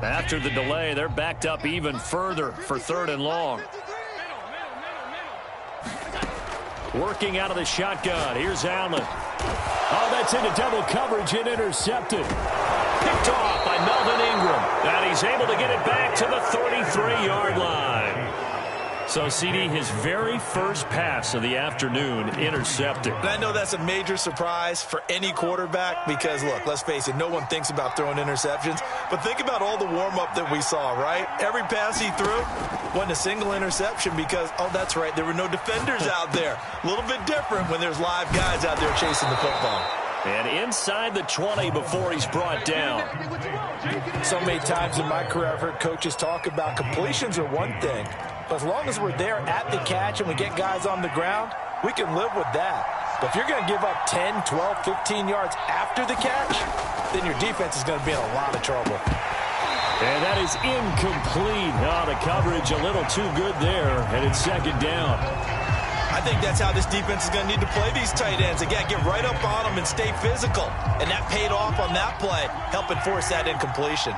After the delay, they're backed up even further for 3rd and long. Working out of the shotgun. Here's Allen. Oh, that's into double coverage and intercepted. Picked off by Melvin Ingram. And he's able to get it back to the 33-yard line. So, CD, his very first pass of the afternoon intercepted. And I know that's a major surprise for any quarterback because, look, let's face it, no one thinks about throwing interceptions. But think about all the warm-up that we saw, right? Every pass he threw wasn't a single interception because, oh, that's right, there were no defenders out there. A little bit different when there's live guys out there chasing the football. And inside the 20 before he's brought down. So many times in my career I've heard coaches talk about completions are one thing. But as long as we're there at the catch and we get guys on the ground, we can live with that. But if you're going to give up 10, 12, 15 yards after the catch, then your defense is going to be in a lot of trouble. And that is incomplete. Oh, the coverage a little too good there, and it's 2nd down. I think that's how this defense is going to need to play these tight ends. Again, get right up on them and stay physical. And that paid off on that play, helping force that incompletion.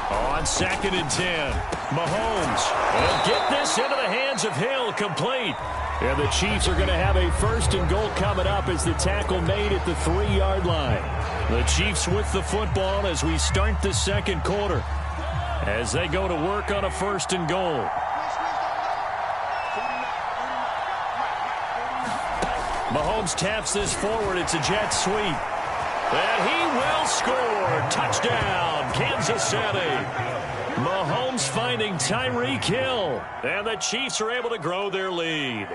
On 2nd and 10, Mahomes will get this into the hands of Hill, complete. And the Chiefs are going to have a 1st and goal coming up as the tackle made at the 3-yard line. The Chiefs with the football as we start the 2nd quarter, as they go to work on a 1st and goal. Mahomes taps this forward. It's a jet sweep. And he will score. Touchdown, Kansas City. Mahomes finding Tyreek Hill. And the Chiefs are able to grow their lead.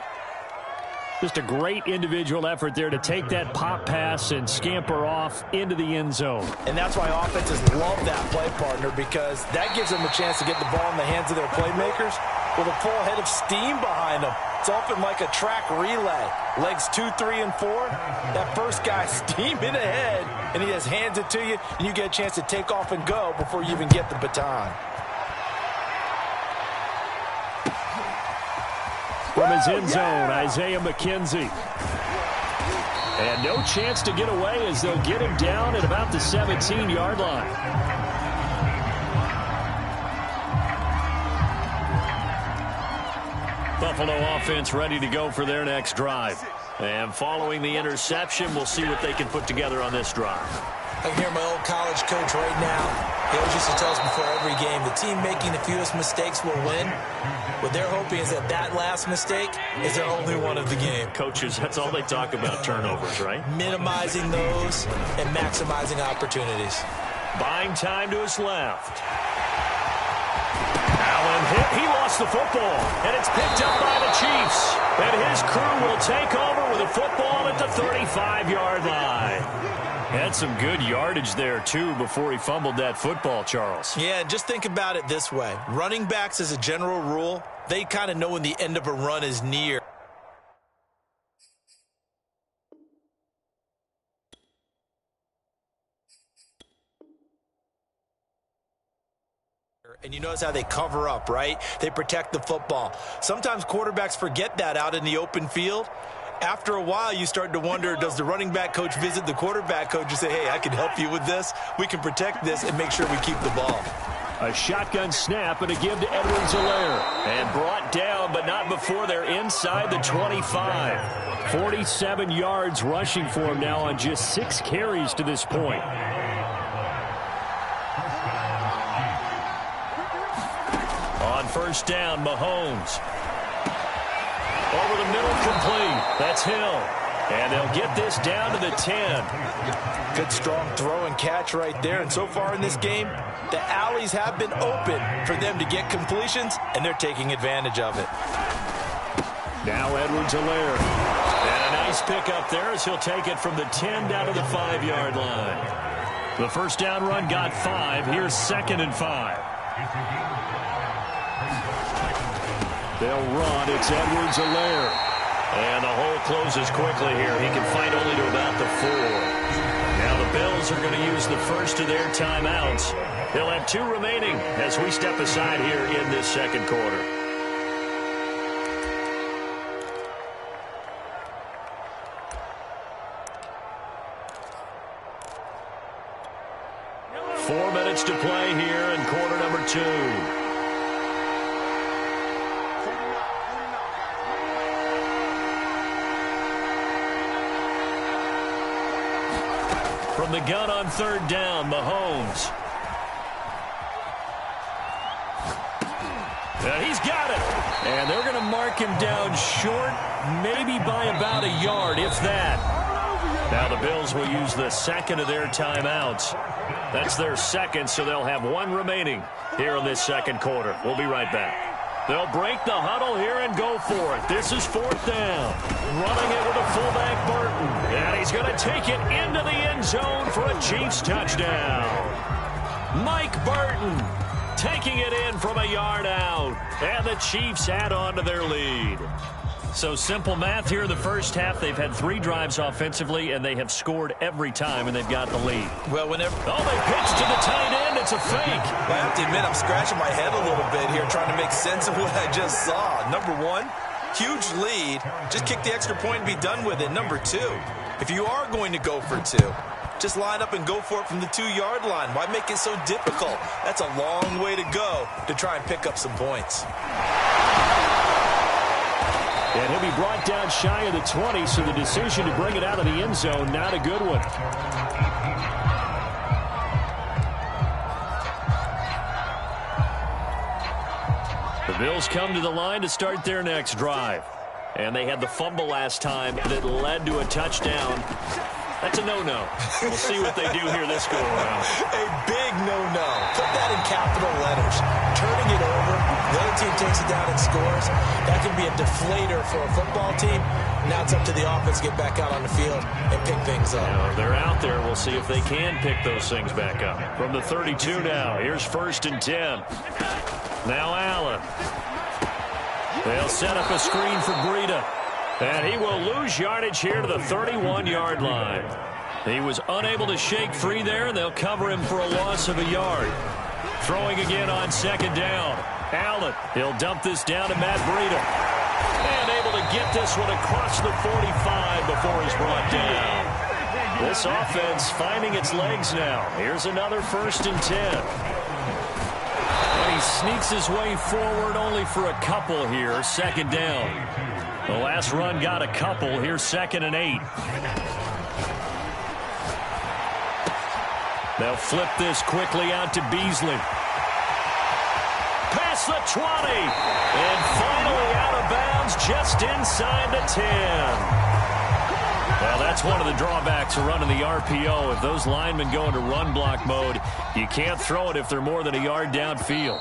Just a great individual effort there to take that pop pass and scamper off into the end zone. And that's why offenses love that play partner, because that gives them a chance to get the ball in the hands of their playmakers with a full head of steam behind them. It's often like a track relay. Legs 2, 3, and 4. That first guy steaming ahead, and he just hands it to you, and you get a chance to take off and go before you even get the baton. From his end zone, Isaiah McKenzie. And no chance to get away as they'll get him down at about the 17-yard line. Buffalo offense ready to go for their next drive. And following the interception, we'll see what they can put together on this drive. I can hear my old college coach right now. He always used to tell us before every game, the team making the fewest mistakes will win. What they're hoping is that that last mistake is their only one of the game. Coaches, that's all they talk about, turnovers, right? Minimizing those and maximizing opportunities. Buying time to his left. Allen hit. He lost the football, and it's picked up by the Chiefs. And his crew will take over with a football at the 35-yard line. Had some good yardage there, too, before he fumbled that football, Charles. Yeah, just think about it this way. Running backs, as a general rule, they kind of know when the end of a run is near. And you notice how they cover up, right? They protect the football. Sometimes quarterbacks forget that out in the open field. After a while, you start to wonder, does the running back coach visit the quarterback coach and say, hey, I can help you with this. We can protect this and make sure we keep the ball. A shotgun snap and a give to Edwards-Helaire. And brought down, but not before they're inside the 25. 47 yards rushing for him now on just 6 carries to this point. On 1st down, Mahomes. Over the middle, complete. That's Hill. And they'll get this down to the 10. Good, strong throw and catch right there. And so far in this game, the alleys have been open for them to get completions, and they're taking advantage of it. Now Edwards-Helaire. And a nice pickup there as he'll take it from the 10 down to the 5-yard line. The first down run got 5. Here's 2nd and 5. They'll run. It's Edwards-Helaire. And the hole closes quickly here. He can fight only to about the 4. Now the Bills are going to use the first of their timeouts. They'll have 2 remaining as we step aside here in this 2nd quarter. 4 minutes to play here in quarter number 2. From the gun on third down, Mahomes. And he's got it. And they're going to mark him down short, maybe by about a yard, if that. Now the Bills will use the second of their timeouts. That's their second, so they'll have one remaining here in this second quarter. We'll be right back. They'll break the huddle here and go for it. This is fourth down. Running it with a fullback, Burton. And he's going to take it into the end zone for a Chiefs touchdown. Mike Burton taking it in from a yard out. And the Chiefs add on to their lead. So simple math here in the first half. They've had 3 drives offensively, and they have scored every time, and they've got the lead. Well, they pitch to the tight end. It's a fake. I have to admit, I'm scratching my head a little bit here trying to make sense of what I just saw. Number 1, huge lead. Just kick the extra point and be done with it. Number 2, if you are going to go for 2, just line up and go for it from the 2-yard line. Why make it so difficult? That's a long way to go to try and pick up some points. And he'll be brought down shy of the 20, so the decision to bring it out of the end zone, not a good one. The Bills come to the line to start their next drive. And they had the fumble last time that led to a touchdown. That's a no-no. We'll see what they do here this go-around. A big no-no. Put that in capital letters. Turning it over, the other team takes it down and scores. That can be a deflator for a football team. Now it's up to the offense to get back out on the field and pick things up. They're out there. We'll see if they can pick those things back up. From the 32 now, here's 1st and 10. Now Allen. They'll set up a screen for Breida. And he will lose yardage here to the 31-yard line. He was unable to shake free there, and they'll cover him for a loss of a yard. Throwing again on 2nd down. Allen, he'll dump this down to Matt Breida. And able to get this one across the 45 before he's brought down. This offense finding its legs now. Here's another 1st and 10. And he sneaks his way forward only for a couple here. 2nd down. The last run got a couple. Here's 2nd and 8. They'll flip this quickly out to Beasley. Past the 20. And finally out of bounds just inside the 10. Well, that's one of the drawbacks of running the RPO. If those linemen go into run block mode, you can't throw it if they're more than a yard downfield.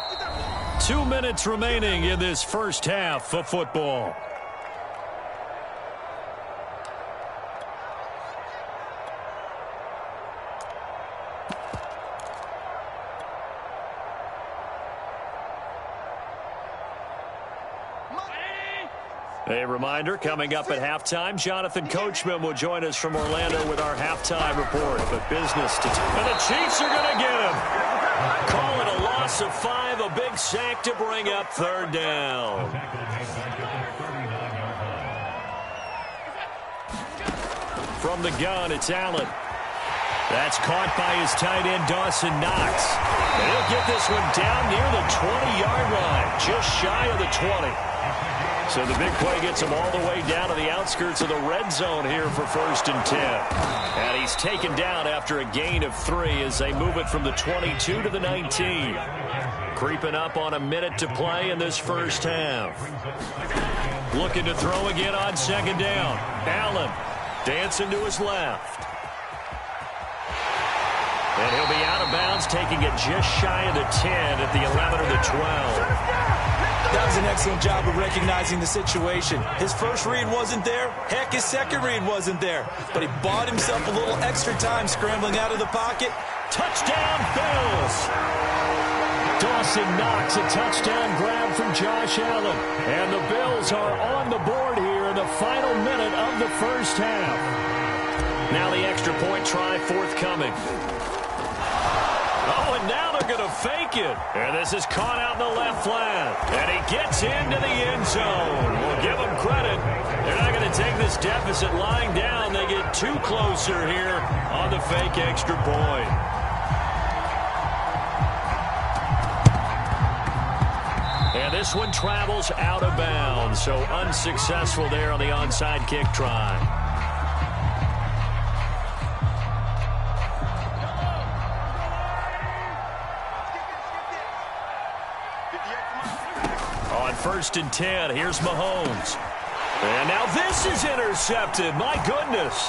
2 minutes remaining in this first half of football. A reminder, coming up at halftime, Jonathan Coachman will join us from Orlando with our halftime report. But business to do. And the Chiefs are going to get him. Call it a loss of 5, a big sack to bring up 3rd down. From the gun, it's Allen. That's caught by his tight end, Dawson Knox. And he'll get this one down near the 20-yard line, just shy of the 20. So the big play gets him all the way down to the outskirts of the red zone here for 1st and 10. And he's taken down after a gain of 3 as they move it from the 22 to the 19. Creeping up on a minute to play in this first half. Looking to throw again on 2nd down. Allen dancing to his left. And he'll be out of bounds, taking it just shy of the 10 at the 11 or the 12. That was an excellent job of recognizing the situation. His first read wasn't there. Heck, his second read wasn't there. But he bought himself a little extra time scrambling out of the pocket. Touchdown, Bills! Dawson Knox, a touchdown grab from Josh Allen. And the Bills are on the board here in the final minute of the first half. Now the extra point try forthcoming. Oh, and now they're going to fake it. And this is caught out in the left flat. And he gets into the end zone. We'll give them credit. They're not going to take this deficit lying down. They get 2 closer here on the fake extra point. this one travels out of bounds, so unsuccessful there on the onside kick try. On 1st and 10, here's Mahomes. And now this is intercepted. My goodness.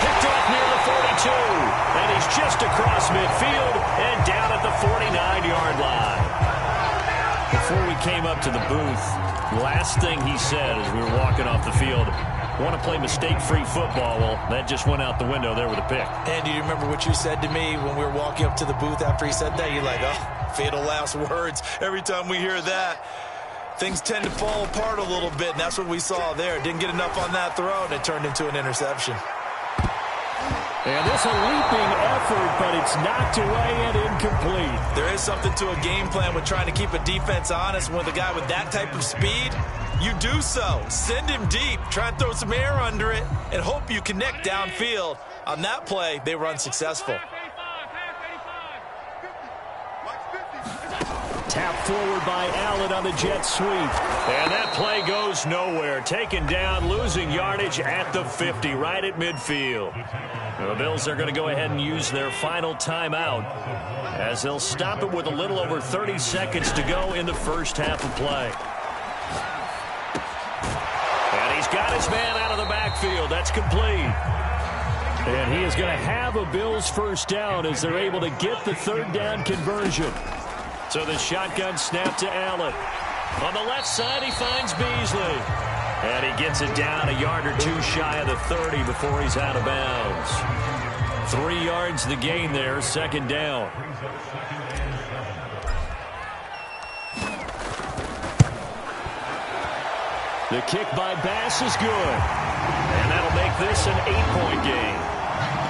Picked off near the 42. And he's just across midfield and down at the 49-yard line. Before we came up to the booth, last thing he said as we were walking off the field, want to play mistake-free football. Well, that just went out the window there with a pick. And do you remember what you said to me when we were walking up to the booth after he said that? You're like, oh, fatal last words. Every time we hear that, things tend to fall apart a little bit, and that's what we saw there. Didn't get enough on that throw, and it turned into an interception. And this a leaping effort, but it's knocked away and incomplete. There is something to a game plan with trying to keep a defense honest. With a guy with that type of speed, you do so. Send him deep. Try and throw some air under it and hope you connect downfield. On that play, they were unsuccessful. Tap forward by Allen on the jet sweep. And that play goes nowhere. Taken down, losing yardage at the 50, right at midfield. The Bills are going to go ahead and use their final timeout as they'll stop it with a little over 30 seconds to go in the first half of play. And he's got his man out of the backfield. That's complete. And he is going to have a Bills first down as they're able to get the third down conversion. So the shotgun snap to Allen. On the left side, he finds Beasley. And he gets it down a yard or two shy of the 30 before he's out of bounds. 3 yards the gain there, 2nd down. The kick by Bass is good. And that'll make this an 8-point game.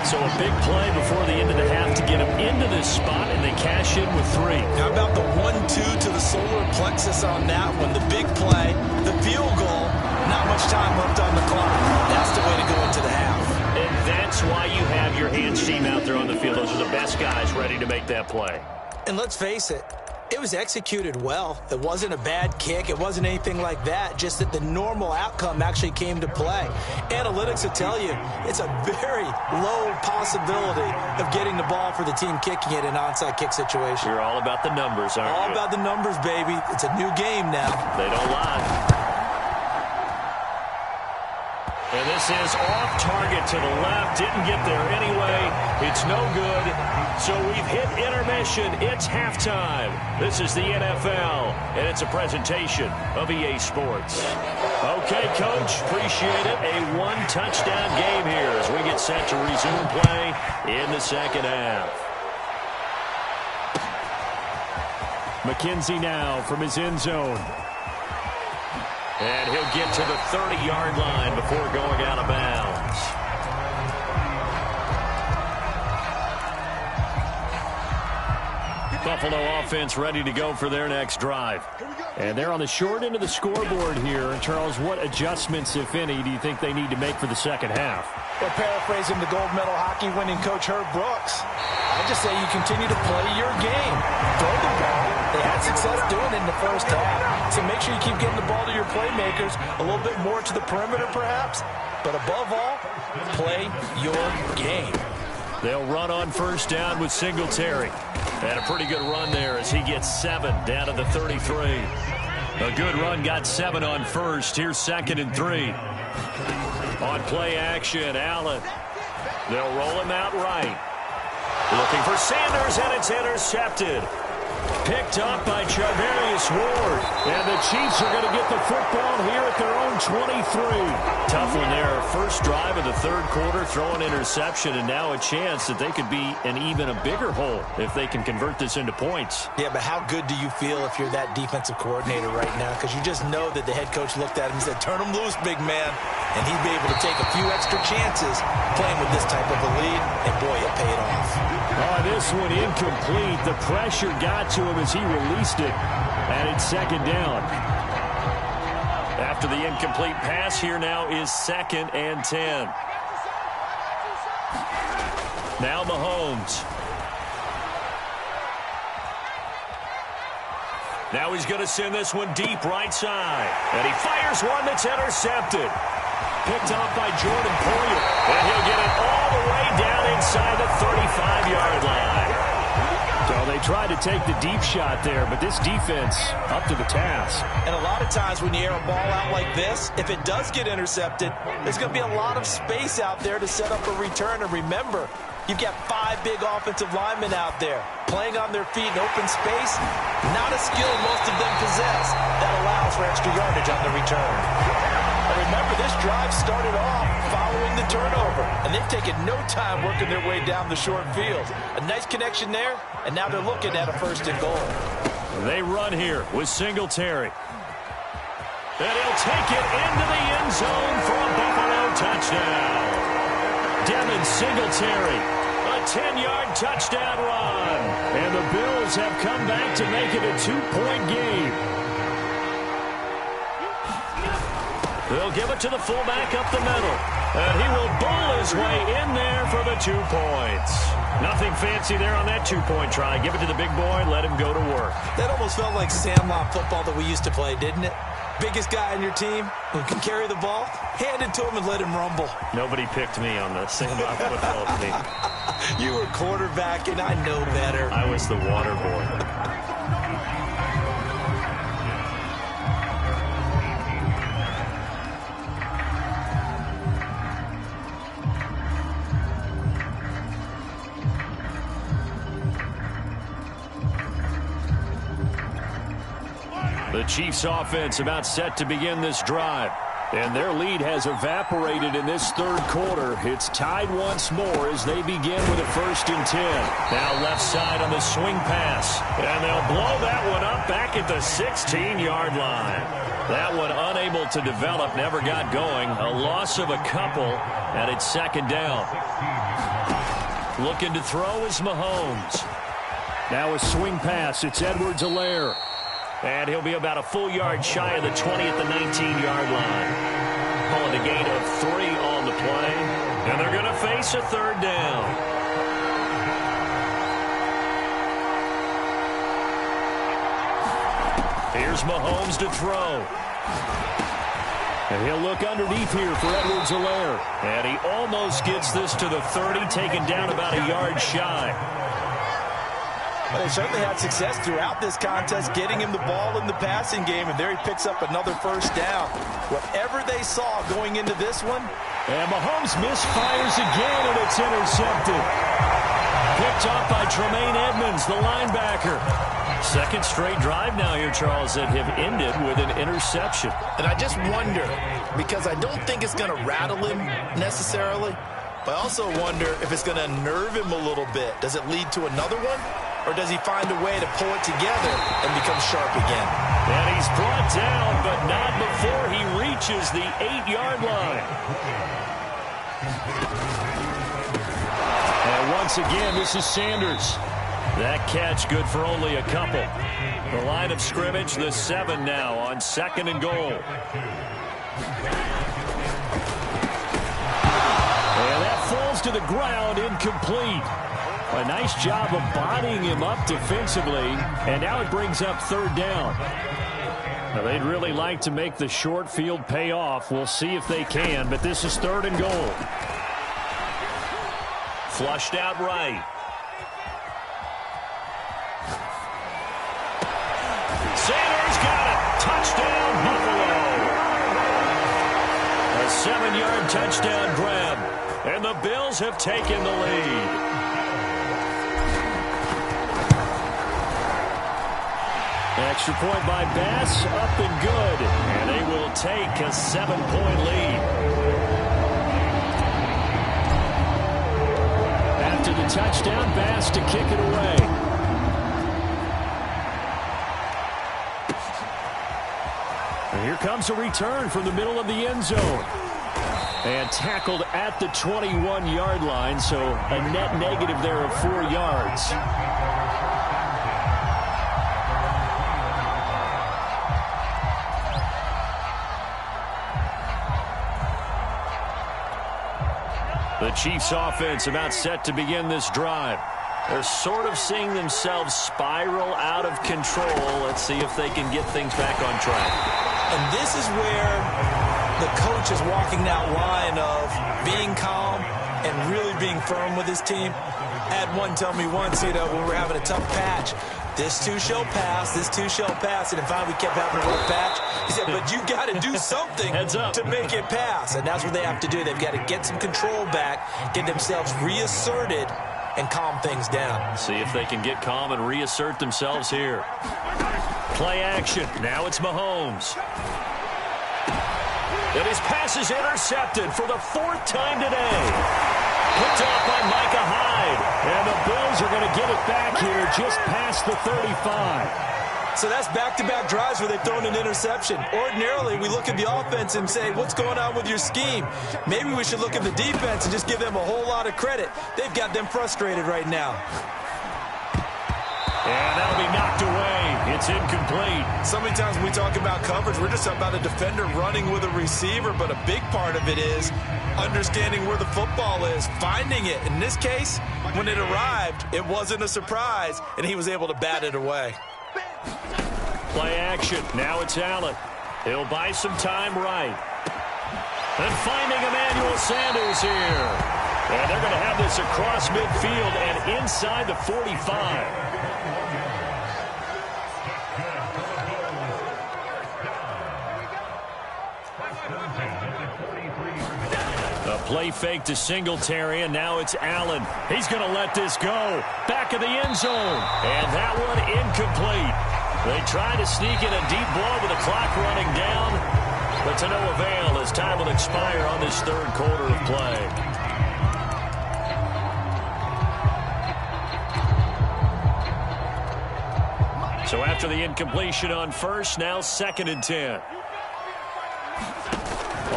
So a big play before the end of the half to get him into this spot, and they cash in with 3. How about the 1-2 to the solar plexus on that one? The big play, the field goal, not much time left on the clock. That's the way to go into the half. And that's why you have your hands team out there on the field. Those are the best guys ready to make that play. And let's face it, it was executed well. It wasn't a bad kick. It wasn't anything like that. Just that the normal outcome actually came to play. Analytics will tell you it's a very low possibility of getting the ball for the team kicking it in an onside kick situation. You're all about the numbers, aren't you? All about the numbers, baby. It's a new game now. They don't lie. And this is off target to the left. Didn't get there anyway. It's no good. So we've hit intermission. It's halftime. This is the NFL, and it's a presentation of EA Sports. Okay, Coach, appreciate it. A 1-touchdown game here as we get set to resume play in the second half. McKenzie now from his end zone. And he'll get to the 30-yard line before going out of bounds. Buffalo offense ready to go for their next drive. And they're on the short end of the scoreboard here. And Charles, what adjustments, if any, do you think they need to make for the second half? Well, paraphrasing the gold medal hockey winning coach Herb Brooks, I just say you continue to play your game. Throw the ball. They had success doing it in the first half. So make sure you keep getting the ball to your playmakers, a little bit more to the perimeter perhaps. But above all, play your game. They'll run on first down with Singletary. And a pretty good run there as he gets 7 down to the 33. A good run, got 7 on first. Here's 2nd and 3. On play action, Allen. They'll roll him out right. Looking for Sanders, and it's intercepted. Picked up by Charvarius Ward. And the Chiefs are going to get the football here at their own 23. Tough one there. First drive of the third quarter, throw an interception, and now a chance that they could be in even a bigger hole if they can convert this into points. Yeah, but how good do you feel if you're that defensive coordinator right now? Because you just know that the head coach looked at him and said, turn him loose, big man. And he'd be able to take a few extra chances playing with this type of a lead, and boy, it paid off. Oh, this one incomplete. The pressure got to him as he released it, and it's 2nd down. After the incomplete pass, here now is 2nd and 10. Now Mahomes. Now he's going to send this one deep right side. And he fires one that's intercepted. Picked off by Jordan Poyer. And he'll get it all the way down inside the 35-yard line. So they tried to take the deep shot there, but this defense up to the task. And a lot of times when you air a ball out like this, if it does get intercepted, there's going to be a lot of space out there to set up a return. And remember, you've got 5 big offensive linemen out there playing on their feet in open space. Not a skill most of them possess. That allows for extra yardage on the return. And remember, this drive started off following the turnover, and they've taken no time working their way down the short field. A nice connection there, and now they're looking at a 1st and goal. They run here with Singletary. And he'll take it into the end zone for a Buffalo touchdown. Devin Singletary, a 10-yard touchdown run. And the Bills have come back to make it a 2-point game. They'll give it to the fullback up the middle. And he will bull his way in there for the 2 points. Nothing fancy there on that 2-point try. Give it to the big boy, let him go to work. That almost felt like Sandlot football that we used to play, didn't it? Biggest guy on your team who can carry the ball, hand it to him and let him rumble. Nobody picked me on the Sandlot football team. You were quarterback, and I know better. I was the water boy. The Chiefs offense about set to begin this drive. And their lead has evaporated in this 3rd quarter. It's tied once more as they begin with a 1st and 10. Now left side on the swing pass. And they'll blow that one up back at the 16-yard line. That one unable to develop, never got going. A loss of a couple, and it's 2nd down. Looking to throw is Mahomes. Now a swing pass. It's Edwards-Helaire. And he'll be about a full yard shy of the 20 at the 19-yard line. Calling a gain of 3 on the play. And they're going to face a 3rd down. Here's Mahomes to throw. And he'll look underneath here for Edwards-Helaire. And he almost gets this to the 30, taken down about a yard shy. Well, they certainly had success throughout this contest, getting him the ball in the passing game, and there he picks up another 1st down. Whatever they saw going into this one. And Mahomes misfires again, and it's intercepted. Picked off by Tremaine Edmonds, the linebacker. 2nd straight drive now here, Charles, that have ended with an interception. And I just wonder, because I don't think it's going to rattle him necessarily, but I also wonder if it's going to unnerve him a little bit. Does it lead to another one? Or does he find a way to pull it together and become sharp again? And he's brought down, but not before he reaches the 8-yard line. And once again, this is Sanders. That catch good for only a couple. The line of scrimmage, the 7 now on 2nd and goal. And that falls to the ground, incomplete. A nice job of bodying him up defensively, and now it brings up 3rd down. Now, they'd really like to make the short field pay off. We'll see if they can, but this is 3rd and goal. Flushed out right. Sanders got it. Touchdown, Buffalo. A 7-yard touchdown grab, and the Bills have taken the lead. Extra point by Bass, up and good. And they will take a 7-point lead. After the touchdown, Bass to kick it away. And here comes a return from the middle of the end zone. And tackled at the 21-yard line, so a net negative there of 4 yards. The Chiefs offense about set to begin this drive. They're sort of seeing themselves spiral out of control. Let's see if they can get things back on track. And this is where the coach is walking that line of being calm and really being firm with his team. I had one tell me once, when we're having a tough patch, this too shall pass, this too shall pass. And in fact, we kept having a rough patch. He said, but you got to do something to make it pass. And that's what they have to do. They've got to get some control back, get themselves reasserted, and calm things down. See if they can get calm and reassert themselves here. Play action. Now it's Mahomes. And his pass is intercepted for the 4th time today. Picked off by Micah Hyde. And the Bills are going to get it back here just past the 35. So that's back-to-back drives where they've thrown an interception. Ordinarily, we look at the offense and say, what's going on with your scheme? Maybe we should look at the defense and just give them a whole lot of credit. They've got them frustrated right now. And that'll be knocked away. It's incomplete. So many times when we talk about coverage, we're just about a defender running with a receiver, but a big part of it is understanding where the football is, finding it. In this case, when it arrived, it wasn't a surprise, and he was able to bat it away. Play action. Now it's Allen. He'll buy some time right. And finding Emmanuel Sanders here. And they're going to have this across midfield and inside the 45. A play fake to Singletary, and now it's Allen. He's going to let this go. Back of the end zone. And that one incomplete. They try to sneak in a deep ball with the clock running down, but to no avail as time will expire on this 3rd quarter of play. So after the incompletion on first, now 2nd and 10.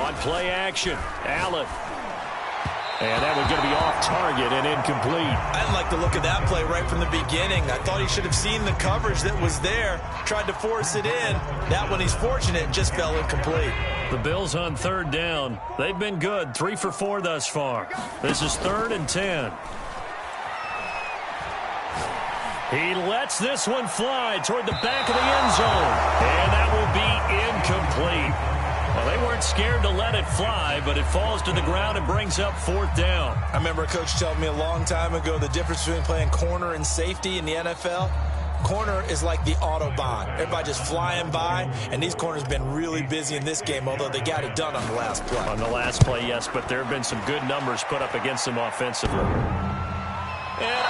On play action, Allen. And that was going to be off target and incomplete. I didn't like the look of that play right from the beginning. I thought he should have seen the coverage that was there, tried to force it in. That one, he's fortunate, just fell incomplete. The Bills on 3rd down. They've been good, 3 for 4 thus far. This is 3rd and 10. He lets this one fly toward the back of the end zone. And that will be incomplete. Well, they weren't scared to let it fly, but it falls to the ground and brings up 4th down. I remember a coach telling me a long time ago the difference between playing corner and safety in the NFL. Corner is like the Autobahn. Everybody just flying by, and these corners have been really busy in this game, although they got it done on the last play. On the last play, yes, but there have been some good numbers put up against them offensively. And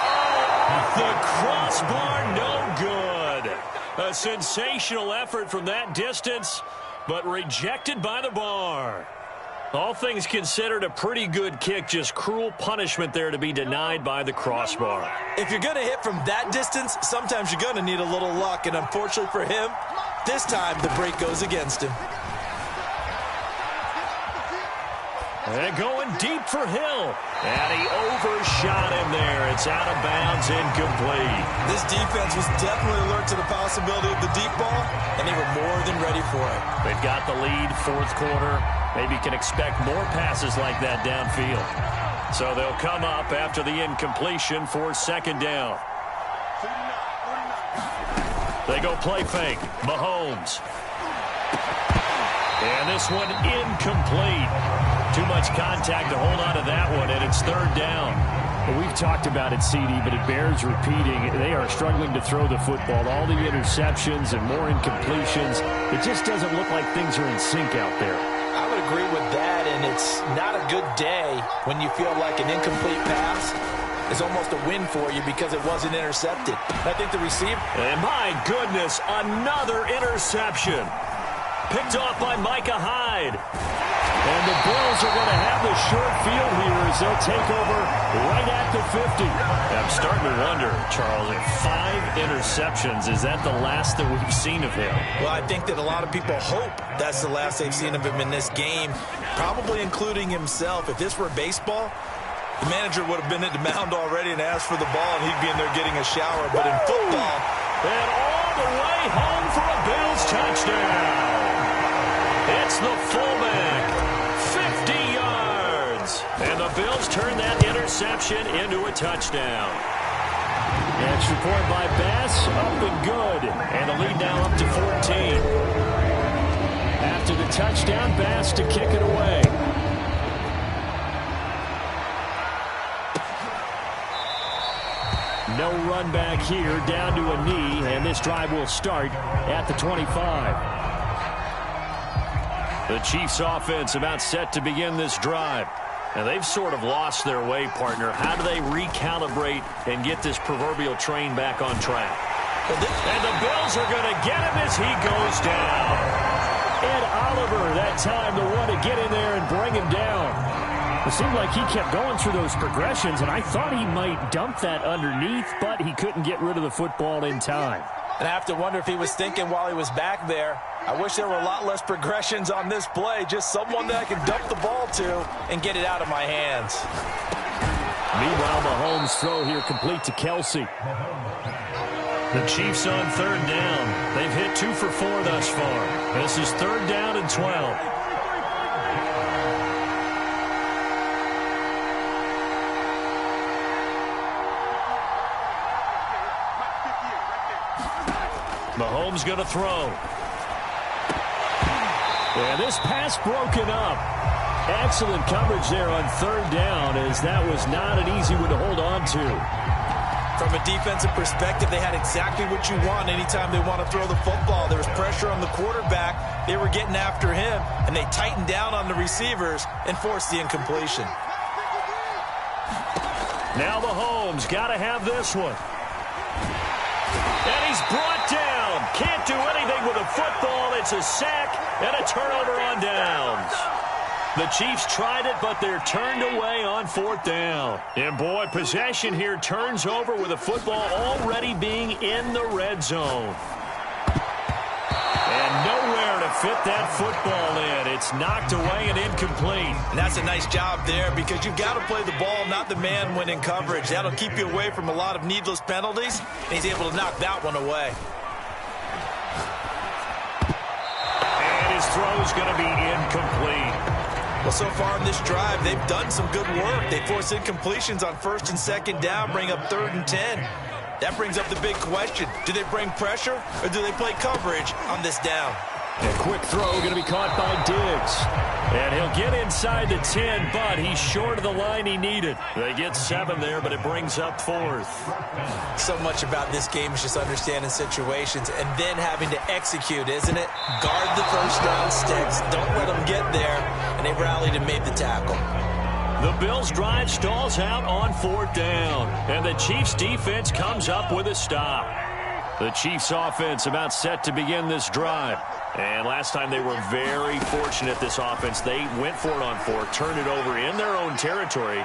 the crossbar, no good. A sensational effort from that distance, but rejected by the bar. All things considered, a pretty good kick, just cruel punishment there to be denied by the crossbar. If you're going to hit from that distance, sometimes you're going to need a little luck, and unfortunately for him, this time the break goes against him. And going deep for Hill. And he overshot him there. It's out of bounds, incomplete. This defense was definitely alert to the possibility of the deep ball, and they were more than ready for it. They've got the lead, 4th quarter. Maybe can expect more passes like that downfield. So they'll come up after the incompletion for 2nd down. They go play fake. Mahomes. And this one incomplete. Too much contact to hold on to that one, and it's 3rd down. Well, we've talked about it, CD, but it bears repeating. They are struggling to throw the football. All the interceptions and more incompletions. It just doesn't look like things are in sync out there. I would agree with that, and it's not a good day when you feel like an incomplete pass is almost a win for you because it wasn't intercepted. I think the receiver... And my goodness, another interception. Picked off by Micah Hyde. And the Bills are going to have the short field here as they'll take over right at the 50. I'm starting to wonder, Charles, if 5 interceptions, is that the last that we've seen of him? Well, I think that a lot of people hope that's the last they've seen of him in this game, probably including himself. If this were baseball, the manager would have been at the mound already and asked for the ball, and he'd be in there getting a shower. But in football... And all the way home for a Bills touchdown. It's the fullback. 50 yards. And the Bills turn that interception into a touchdown. Extra point by Bass, up and good. And the lead now up to 14. After the touchdown, Bass to kick it away. No run back here, down to a knee, and this drive will start at the 25. The Chiefs offense about set to begin this drive. And they've sort of lost their way, partner. How do they recalibrate and get this proverbial train back on track? And the Bills are going to get him as he goes down. Ed Oliver, that time, the one to get in there and bring him down. It seemed like he kept going through those progressions, and I thought he might dump that underneath, but he couldn't get rid of the football in time. And I have to wonder if he was thinking while he was back there, I wish there were a lot less progressions on this play, just someone that I can dump the ball to and get it out of my hands. Meanwhile, Mahomes' throw here complete to Kelsey. The Chiefs on third down. They've hit 2 for 4 thus far. This is third down and 12. Mahomes going to throw. And this pass broken up. Excellent coverage there on third down, as that was not an easy one to hold on to. From a defensive perspective, they had exactly what you want anytime they want to throw the football. There was pressure on the quarterback. They were getting after him, and they tightened down on the receivers and forced the incompletion. Now Mahomes got to have this one. And he's brought down. Can't do anything with a football. It's a sack and a turnover on downs. The Chiefs tried it, but they're turned away on fourth down. And, boy, possession here turns over with the football already being in the red zone. And nowhere to fit that football in. It's knocked away and incomplete. And that's a nice job there because you've got to play the ball, not the man when in coverage. That'll keep you away from a lot of needless penalties, and he's able to knock that one away. And his throw's going to be incomplete. Well, so far in this drive, they've done some good work. They force incompletions on first and second down, bring up 3rd and 10. That brings up the big question. Do they bring pressure or do they play coverage on this down? A quick throw going to be caught by Diggs. And he'll get inside the 10, but he's short of the line he needed. They get 7 there, but it brings up 4th. So much about this game is just understanding situations and then having to execute, isn't it? Guard the first down sticks. Don't let them get there. And they rallied and made the tackle. The Bills' drive stalls out on 4th down. And the Chiefs' defense comes up with a stop. The Chiefs' offense about set to begin this drive. And last time they were very fortunate, this offense. They went for it on 4th, turned it over in their own territory,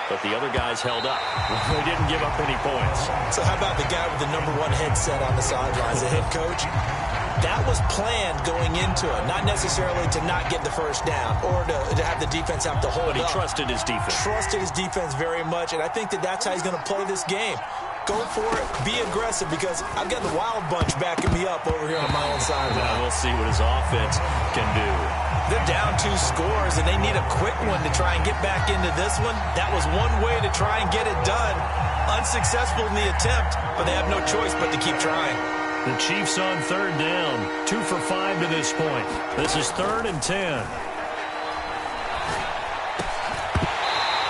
but the other guys held up. They didn't give up any points. So how about the guy with the #1 headset on the sidelines, the head coach? That was planned going into it, not necessarily to not get the first down or to have the defense have to hold up. But he trusted his defense. Trusted his defense very much, and I think that's how he's going to play this game. Go for it, be aggressive, because I've got the wild bunch backing me up over here on my own sideline. Now we'll see what his offense can do. They're down 2 scores, and they need a quick one to try and get back into this one. That was one way to try and get it done. Unsuccessful in the attempt, but they have no choice but to keep trying. The Chiefs on 3rd down, 2 for 5 to this point. This is 3rd and 10.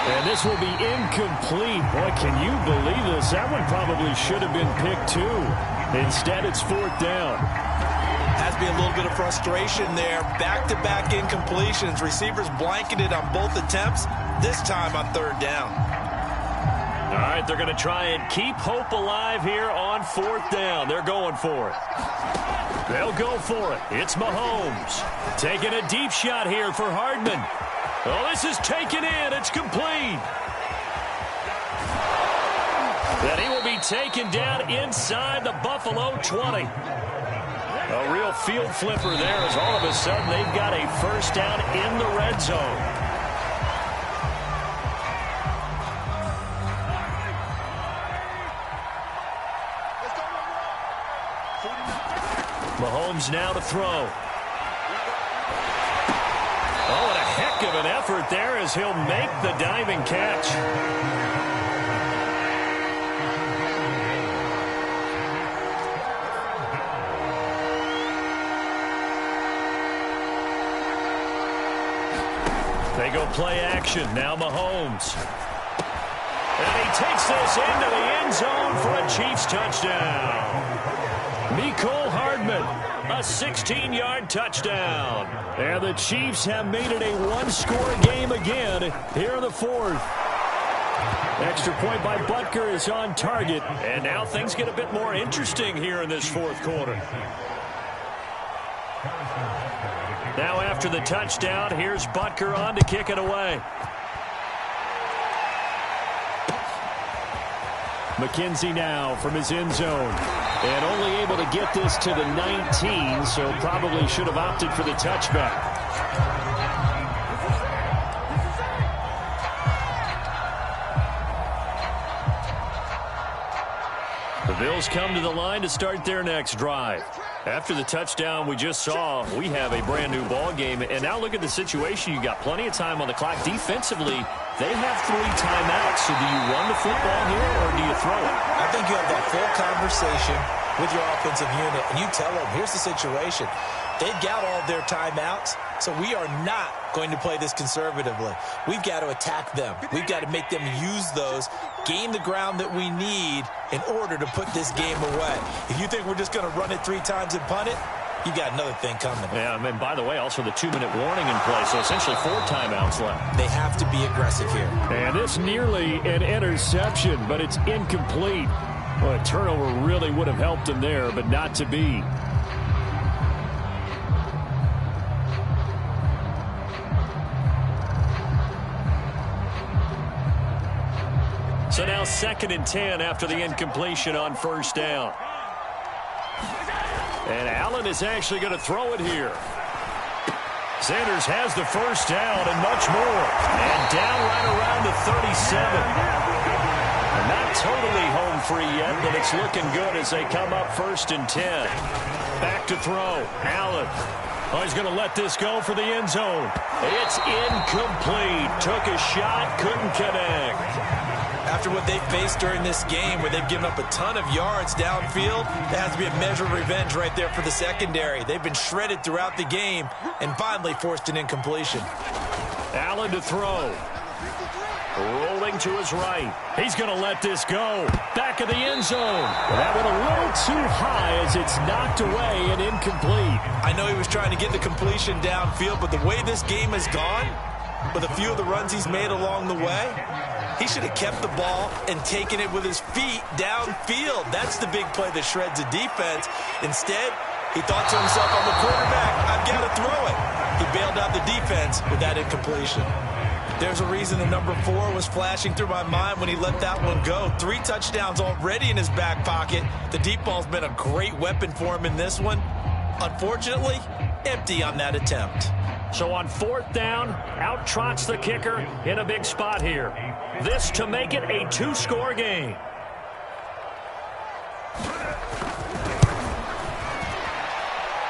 And this will be incomplete. Boy, can you believe this? That one probably should have been picked too. Instead, it's 4th down. Has to be a little bit of frustration there. Back-to-back incompletions. Receivers blanketed on both attempts, this time on 3rd down. All right, they're going to try and keep hope alive here on 4th down. They're going for it. They'll go for it. It's Mahomes. Taking a deep shot here for Hardman. Oh, this is taken in. It's complete. Then he will be taken down inside the Buffalo 20. A real field flipper there as all of a sudden they've got a first down in the red zone. Mahomes now to throw. Oh, and a heck of an effort there as he'll make the diving catch. They go play action. Now Mahomes. And he takes this into the end zone for a Chiefs touchdown. Mecole Hardman, a 16-yard touchdown. And the Chiefs have made it a one-score game again here in the fourth. Extra point by Butker is on target. And now things get a bit more interesting here in this fourth quarter. Now after the touchdown, here's Butker on to kick it away. McKenzie now from his end zone. And only able to get this to the 19, so probably should have opted for the touchback. The Bills come to the line to start their next drive. After the touchdown we just saw, we have a brand new ball game. And now look at the situation. You got plenty of time on the clock. Defensively, they have 3 timeouts. So do you run the football here or do you throw it? I think you have that full conversation with your offensive unit, and you tell them, here's the situation. They've got all of their timeouts, so we are not going to play this conservatively. We've got to attack them. We've got to make them use those, gain the ground that we need in order to put this game away. If you think we're just going to run it 3 times and punt it, you got another thing coming. Yeah, and by the way, also the 2-minute warning in play, so essentially 4 timeouts left. They have to be aggressive here. And it's nearly an interception, but it's incomplete. Well, a turnover really would have helped him there, but not to be. So now 2nd and 10 after the incompletion on first down. And Allen is actually going to throw it here. Sanders has the first down and much more. And down right around the 37. Not totally home free yet, but it's looking good as they come up 1st and 10. Back to throw. Allen. Oh, he's going to let this go for the end zone. It's incomplete. Took a shot, couldn't connect. After what they faced during this game where they've given up a ton of yards downfield, there has to be a measure of revenge right there for the secondary. They've been shredded throughout the game and finally forced an incompletion. Allen to throw. Rolling to his right. He's going to let this go. Back of the end zone. That went a little too high as it's knocked away and incomplete. I know he was trying to get the completion downfield, but the way this game has gone, with a few of the runs he's made along the way, he should have kept the ball and taken it with his feet downfield. That's the big play that shreds a defense. Instead, he thought to himself, I'm a quarterback, I've got to throw it. He bailed out the defense with that incompletion. There's a reason the number 4 was flashing through my mind when he let that one go. 3 touchdowns already in his back pocket. The deep ball's been a great weapon for him in this one. Unfortunately, empty on that attempt. So on 4th down, out trots the kicker in a big spot here. This to make it a 2-score game.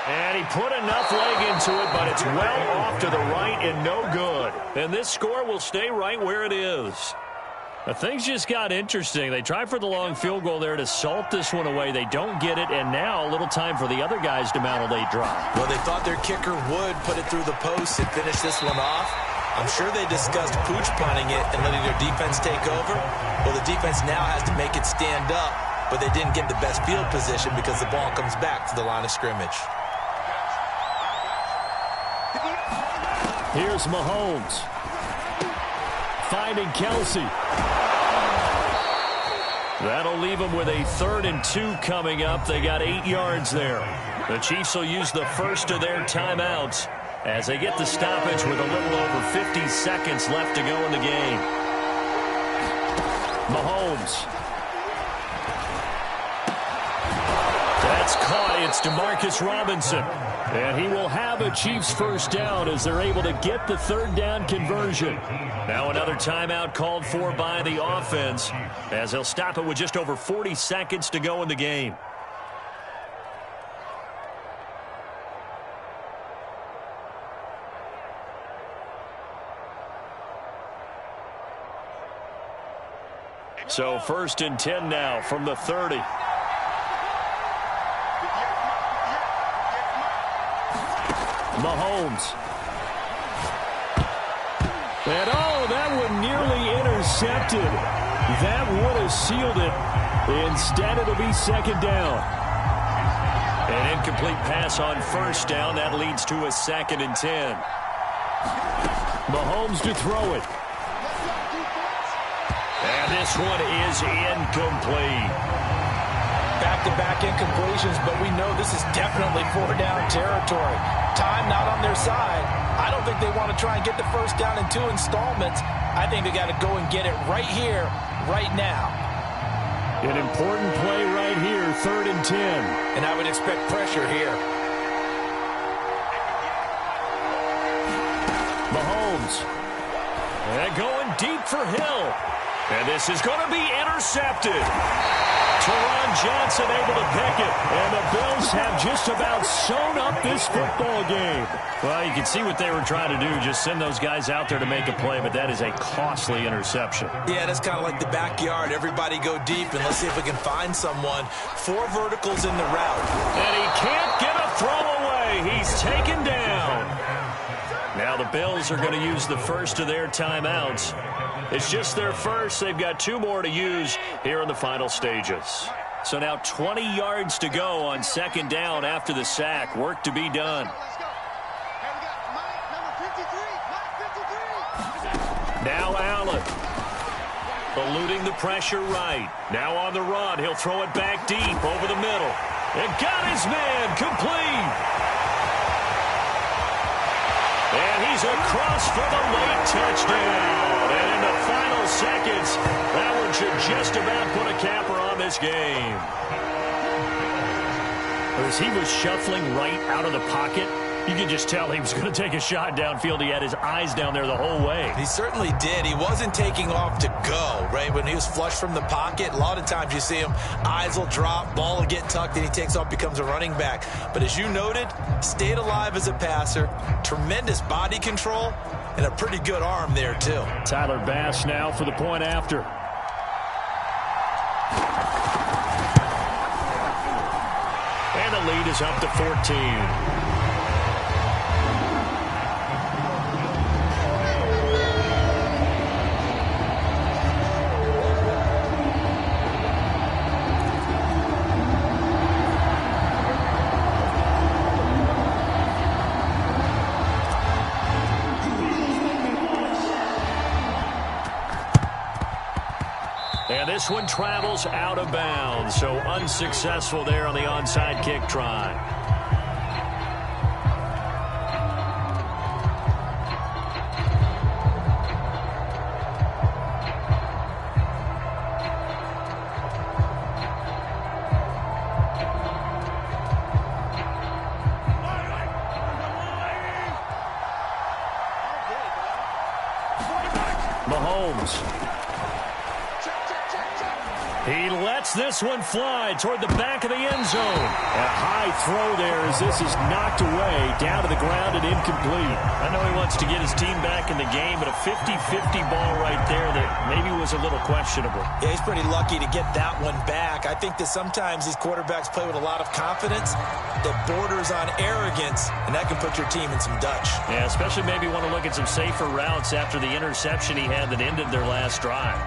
And he put enough leg into it, but it's well off to the right and no good. And this score will stay right where it is. But things just got interesting. They try for the long field goal there to salt this one away. They don't get it, and now a little time for the other guys to mount a late drive. Well, they thought their kicker would put it through the post and finish this one off. I'm sure they discussed pooch punting it and letting their defense take over. Well, the defense now has to make it stand up, but they didn't get the best field position because the ball comes back to the line of scrimmage. Here's Mahomes. Finding Kelsey. That'll leave them with a 3rd and 2 coming up. They got 8 yards there. The Chiefs will use the first of their timeouts as they get the stoppage with a little over 50 seconds left to go in the game. Mahomes. That's caught. It's Demarcus Robinson. And he will have a Chiefs first down as they're able to get the 3rd down conversion. Now another timeout called for by the offense as they'll stop it with just over 40 seconds to go in the game. So 1st and 10 now from the 30. Mahomes. And oh, that one nearly intercepted. That would have sealed it. Instead, it'll be second down. An incomplete pass on first down. That leads to a 2nd and 10. Mahomes to throw it. And this one is incomplete. Back-to-back incompletions, but we know this is definitely 4-down territory. Time not on their side. I don't think they want to try and get the first down in 2 installments. I think they got to go and get it right here, right now. An important play right here, 3rd and 10. And I would expect pressure here. Mahomes. And going deep for Hill. And this is going to be intercepted. Teron Johnson able to pick it. And the Bills have just about sewn up this football game. Well, you can see what they were trying to do. Just send those guys out there to make a play, but that is a costly interception. Yeah, that's kind of like the backyard. Everybody go deep, and let's see if we can find someone. 4 verticals in the route. And he can't get a throw away. He's taken down. Now the Bills are going to use the first of their timeouts. It's just their first. They've got 2 more to use here in the final stages. So now 20 yards to go on 2nd down after the sack. Work to be done. Now Allen. Eluding the pressure right. Now on the run. He'll throw it back deep over the middle. And got his man complete. And he's across for the late touchdown. And in the final seconds, that one should just about put a capper on this game. As he was shuffling right out of the pocket, you can just tell he was going to take a shot downfield. He had his eyes down there the whole way. He certainly did. He wasn't taking off to go, right? When he was flushed from the pocket, a lot of times you see him, eyes will drop, ball will get tucked, and he takes off, becomes a running back. But as you noted, stayed alive as a passer, tremendous body control, and a pretty good arm there, too. Tyler Bass now for the point after. And the lead is up to 14. And this one travels out of bounds, so unsuccessful there on the onside kick try. Mahomes. He lets this one fly toward the back of the end zone. A high throw there as this is knocked away, down to the ground and incomplete. I know he wants to get his team back in the game, but a 50-50 ball right there that maybe was a little questionable. Yeah, he's pretty lucky to get that one back. I think that sometimes these quarterbacks play with a lot of confidence that borders on arrogance, and that can put your team in some Dutch. Yeah, especially maybe want to look at some safer routes after the interception he had that ended their last drive.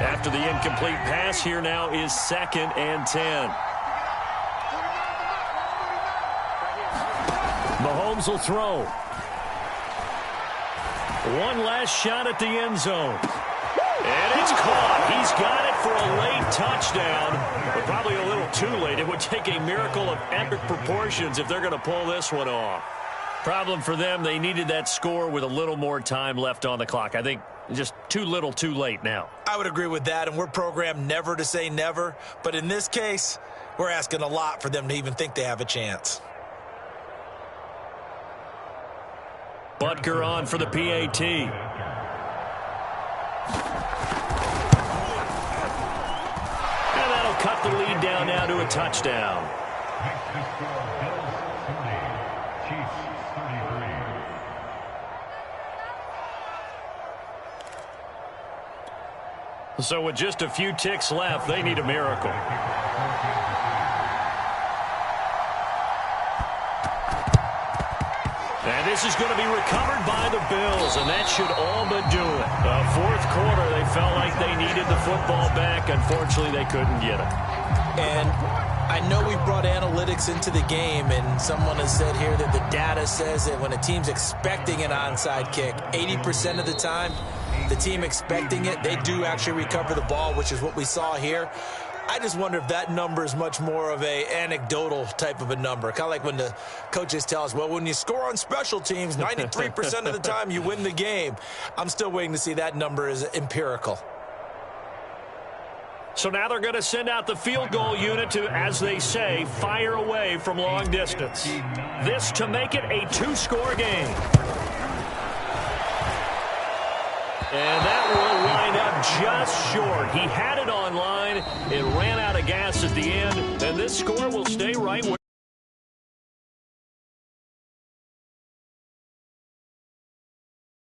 After the incomplete pass, here now is 2nd and 10. Mahomes will throw. One last shot at the end zone. And it's caught. He's got it for a late touchdown, but probably a little too late. It would take a miracle of epic proportions if they're going to pull this one off. Problem for them, they needed that score with a little more time left on the clock. I think just too little, too late now. I would agree with that, and we're programmed never to say never. But in this case, we're asking a lot for them to even think they have a chance. Butker on for the PAT. And that'll cut the lead down now to a touchdown. So with just a few ticks left, they need a miracle. And this is going to be recovered by the Bills, and that should all but do it. Fourth quarter, they felt like they needed the football back. Unfortunately, they couldn't get it. And I know we brought analytics into the game, and someone has said here that the data says that when a team's expecting an onside kick, 80% of the time, the team expecting it, they do actually recover the ball, which is what we saw here. I just wonder if that number is much more of a anecdotal type of a number. Kind of like when the coaches tell us, well, when you score on special teams, 93% of the time you win the game. I'm still waiting to see that number is empirical. So now they're going to send out the field goal unit to, as they say, fire away from long distance. This to make it a two-score game. And that will wind up just short. He had it on line. It ran out of gas at the end, and this score will stay right where